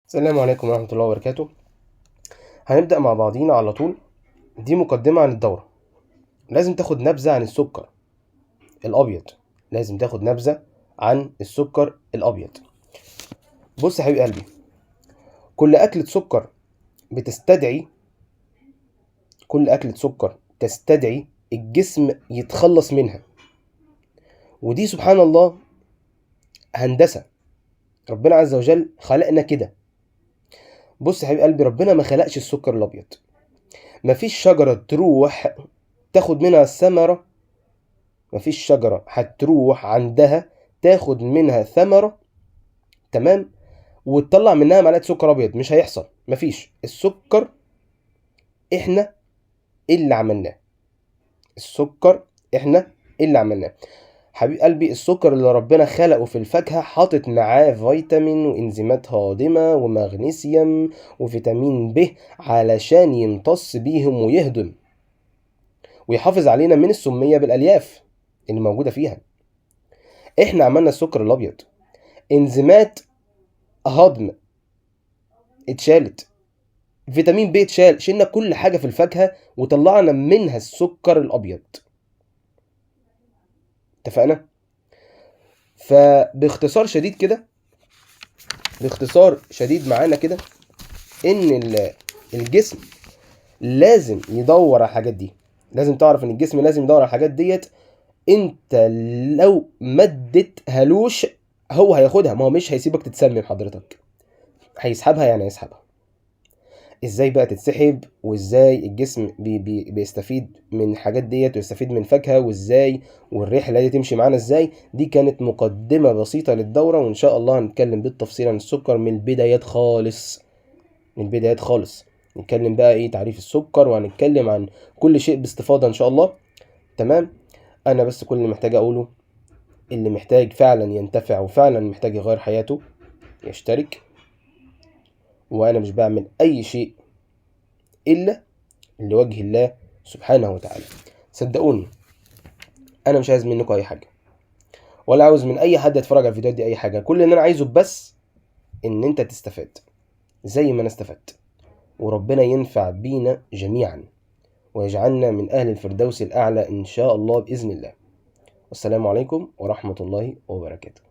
السلام عليكم ورحمة الله وبركاته. هنبدأ مع بعضينا على طول. دي مقدمة عن الدورة. لازم تاخد نبذة عن السكر الأبيض. بص يا حبيب قلبي، كل أكلة سكر تستدعي الجسم يتخلص منها، ودي سبحان الله هندسة. ربنا عز وجل خلقنا كده. بص يا حبيب قلبي، ربنا ما خلقش السكر الأبيض. مفيش شجرة تروح تاخد منها الثمرة، مفيش شجرة هتروح عندها تاخد منها ثمرة، تمام، وتطلع منها معلقة سكر أبيض. مش هيحصل. مفيش. السكر إحنا اللي عملناه. حبيب قلبي، السكر اللي ربنا خلقه في الفاكهة حاطط معاه فيتامين وإنزيمات هاضمة ومغنيسيوم وفيتامين ب علشان يمتص بيهم ويهضم ويحافظ علينا من السمية بالألياف اللي موجودة فيها. احنا عملنا السكر الأبيض، انزيمات هضم اتشالت، فيتامين ب اتشال، شلنا كل حاجة في الفاكهة وطلعنا منها السكر الأبيض. اتفقنا؟ فباختصار شديد معانا كده ان الجسم لازم يدور على الحاجات دي. لازم تعرف ان الجسم لازم يدور على الحاجات ديت. انت لو ما اديتهالوش هو هياخدها. ما هو مش هيسيبك تتسمم حضرتك، هيسحبها. يعني هيسحبها. ازاي بقى تتسحب، وازاي الجسم بيستفيد من الحاجات ديت ويستفيد من فاكهة، وازاي والرحلة دي تمشي معانا ازاي. دي كانت مقدمة بسيطة للدورة، وان شاء الله هنتكلم بالتفصيل عن السكر من البدايات خالص. نتكلم بقى ايه تعريف السكر، وهنتكلم عن كل شيء باستفاضة ان شاء الله. تمام. انا بس كل اللي محتاج اقوله، اللي محتاج فعلا ينتفع وفعلا محتاج يغير حياته يشترك. وانا مش بعمل اي شيء الا لوجه الله سبحانه وتعالى. صدقوني، انا مش عايز منكم اي حاجه، ولا عاوز من اي حد يتفرج على الفيديوهات دي اي حاجه. كل اللي انا عايزه بس ان انت تستفاد زي ما انا استفدت، وربنا ينفع بينا جميعا ويجعلنا من اهل الفردوس الاعلى ان شاء الله باذن الله. والسلام عليكم ورحمه الله وبركاته.